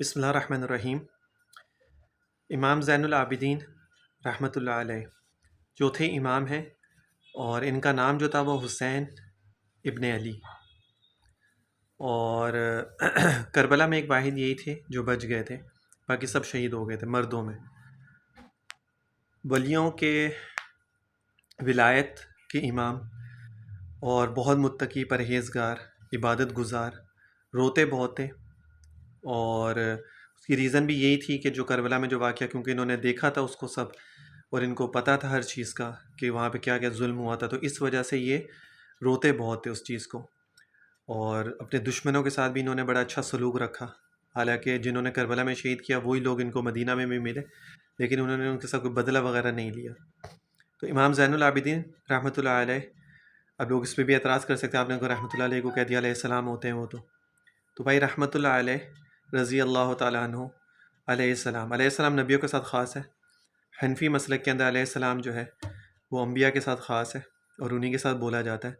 بسم اللہ الرحمن الرحیم۔ امام زین العابدین رحمۃ اللہ علیہ چوتھے امام ہیں، اور ان کا نام جو تھا وہ حسین ابن علی، اور کربلا میں ایک واحد یہی تھے جو بچ گئے تھے، باقی سب شہید ہو گئے تھے مردوں میں۔ ولیوں کے ولایت کے امام، اور بہت متقی، پرہیزگار، عبادت گزار، روتے بہت تھے، اور اس کی ریزن بھی یہی تھی کہ جو کربلا میں جو واقعہ، کیونکہ انہوں نے دیکھا تھا اس کو سب، اور ان کو پتہ تھا ہر چیز کا کہ وہاں پہ کیا کیا ظلم ہوا تھا، تو اس وجہ سے یہ روتے بہت تھے اس چیز کو۔ اور اپنے دشمنوں کے ساتھ بھی انہوں نے بڑا اچھا سلوک رکھا، حالانکہ جنہوں نے کربلا میں شہید کیا وہی لوگ ان کو مدینہ میں بھی ملے، لیکن انہوں نے ان کے ساتھ کوئی بدلہ وغیرہ نہیں لیا۔ تو امام زین العابدین رحمۃ اللہ علیہ، اب لوگ اس پہ بھی اعتراض کر سکتے ہیں، آپ نے کو رحمۃ اللہ علیہ کو کہہ دیا، علیہ السلام ہوتے ہیں وہ تو بھائی رحمۃ اللہ علیہ رضی اللہ تعالیٰ عنہ، علیہ السلام نبیوں کے ساتھ خاص ہے۔ حنفی مسلک کے اندر علیہ السلام جو ہے وہ انبیاء کے ساتھ خاص ہے، اور انہی کے ساتھ بولا جاتا ہے۔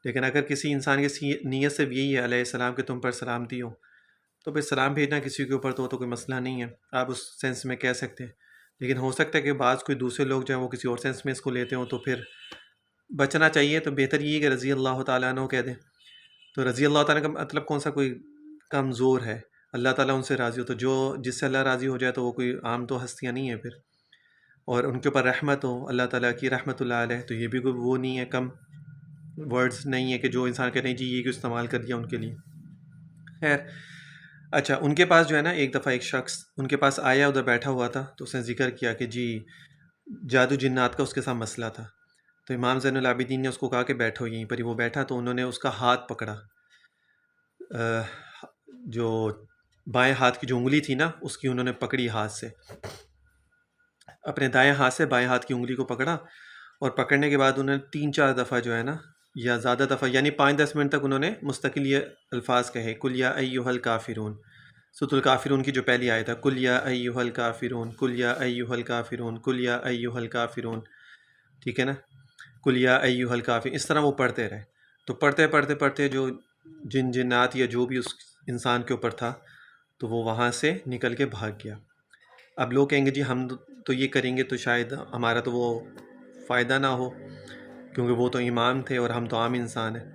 لیکن اگر کسی انسان کی نیت سے یہی ہے علیہ السلام کہ تم پر سلامتی ہو، تو پھر سلام بھیجنا کسی کے اوپر تو کوئی مسئلہ نہیں ہے، آپ اس سینس میں کہہ سکتے ہیں۔ لیکن ہو سکتا ہے کہ بعض کوئی دوسرے لوگ جو ہیں وہ کسی اور سینس میں اس کو لیتے ہوں، تو پھر بچنا چاہیے۔ تو بہتر یہ ہے کہ رضی اللہ تعالیٰ عنہ کہہ دیں۔ تو رضی اللہ تعالیٰ کا مطلب کون سا کوئی کمزور ہے، اللہ تعالیٰ ان سے راضی ہو، تو جو جس سے اللہ راضی ہو جائے تو وہ کوئی عام تو ہستیاں نہیں ہیں پھر، اور ان کے اوپر رحمت ہو اللہ تعالیٰ کی، رحمت اللہ علیہ، تو یہ بھی کوئی وہ نہیں ہے، کم ورڈز نہیں ہے کہ جو انسان کہتے ہیں جی یہ کیوں استعمال کر دیا ان کے لیے۔ خیر، اچھا، ان کے پاس جو ہے نا ایک دفعہ ایک شخص ان کے پاس آیا، ادھر بیٹھا ہوا تھا، تو اس نے ذکر کیا کہ جی جادو جنات کا اس کے ساتھ مسئلہ تھا۔ تو امام زین العابدین نے اس کو کہا کہ بیٹھو یہیں پر ہی۔ وہ بیٹھا تو انہوں نے اس کا ہاتھ پکڑا، جو بائیں ہاتھ کی جو انگلی تھی نا اس کی انہوں نے پکڑی، ہاتھ سے، اپنے دائیں ہاتھ سے بائیں ہاتھ کی انگلی کو پکڑا، اور پکڑنے کے بعد انہوں نے 3-4 دفعہ جو ہے نا، یا زیادہ دفعہ، یعنی 5-10 منٹ تک انہوں نے مستقل یہ الفاظ کہے، کل یا ایھا الکافرون، سورۃ الکافرون کی جو پہلی آیت ہے، کل یا ایھا الکافرون، کل یا ایھا الکافرون، کل یا ایھا الکافرون، ٹھیک ہے نا، کل یا ایھا الکافرون، اس طرح وہ پڑھتے رہے۔ تو پڑھتے پڑھتے پڑھتے جو جنات یا جو بھی اس انسان کے اوپر تھا، تو وہ وہاں سے نکل کے بھاگ گیا۔ اب لوگ کہیں گے جی ہم تو یہ کریں گے تو شاید ہمارا تو وہ فائدہ نہ ہو، کیونکہ وہ تو امام تھے اور ہم تو عام انسان ہیں۔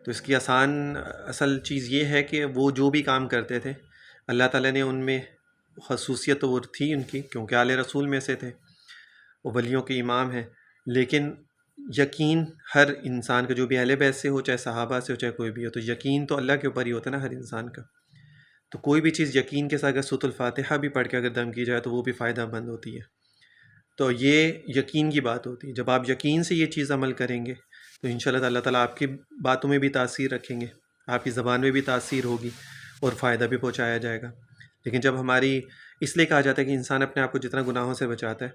تو اس کی اصل چیز یہ ہے کہ وہ جو بھی کام کرتے تھے، اللہ تعالیٰ نے ان میں خصوصیت تو وہ تھی ان کی، کیونکہ آل رسول میں سے تھے، وہ ولیوں کے امام ہیں، لیکن یقین ہر انسان کا، جو بھی اہل بیت سے ہو، چاہے صحابہ سے ہو، چاہے کوئی بھی ہو، تو یقین تو اللہ کے اوپر ہی ہوتا ہے نا ہر انسان کا۔ تو کوئی بھی چیز یقین کے ساتھ اگر سورۃ الفاتحہ بھی پڑھ کے اگر دم کی جائے تو وہ بھی فائدہ مند ہوتی ہے۔ تو یہ یقین کی بات ہوتی ہے۔ جب آپ یقین سے یہ چیز عمل کریں گے تو انشاءاللہ اللہ تعالیٰ آپ کی باتوں میں بھی تاثیر رکھیں گے، آپ کی زبان میں بھی تاثیر ہوگی، اور فائدہ بھی پہنچایا جائے گا۔ لیکن جب ہماری، اس لیے کہا جاتا ہے کہ انسان اپنے آپ کو جتنا گناہوں سے بچاتا ہے،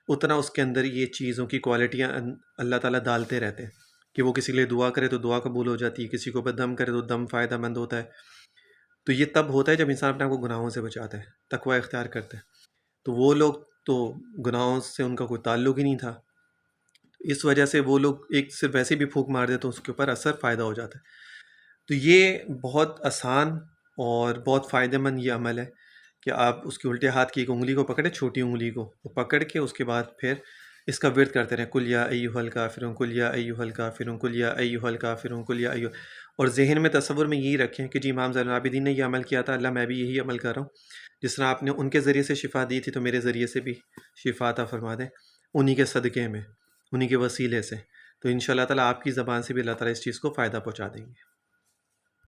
اتنا اس کے اندر یہ چیزوں کی کوالٹیاں اللہ تعالیٰ ڈالتے رہتے ہیں، کہ وہ کسی کے لیے دعا کرے تو دعا قبول ہو جاتی ہے، کسی کو دم کرے تو دم فائدہ مند ہوتا ہے۔ تو یہ تب ہوتا ہے جب انسان اپنے آپ کو گناہوں سے بچاتا ہے، تقوی اختیار کرتا ہے۔ تو وہ لوگ تو گناہوں سے ان کا کوئی تعلق ہی نہیں تھا، اس وجہ سے وہ لوگ ایک صرف ویسے بھی پھونک مار دے تو اس کے اوپر اثر فائدہ ہو جاتا ہے۔ تو یہ بہت آسان اور بہت فائدہ مند یہ عمل ہے کہ آپ اس کے الٹے ہاتھ کی ایک انگلی کو پکڑیں، چھوٹی انگلی کو وہ پکڑ کے اس کے بعد پھر اس کا ورد کرتے رہیں، کل یا ایھا الکافرون، کل یا ایھا الکافرون، کل یا ایھا الکافرون، کل یا ایھا، اور ذہن میں تصور میں یہی رکھیں کہ جی امام زین العابدین نے یہ عمل کیا تھا، اللہ میں بھی یہی عمل کر رہا ہوں، جس طرح آپ نے ان کے ذریعے سے شفا دی تھی تو میرے ذریعے سے بھی شفا عطا فرما دیں، انہی کے صدقے میں، انہی کے وسیلے سے۔ تو انشاءاللہ تعالیٰ آپ کی زبان سے بھی اللہ تعالیٰ اس چیز کو فائدہ پہنچا دیں گے۔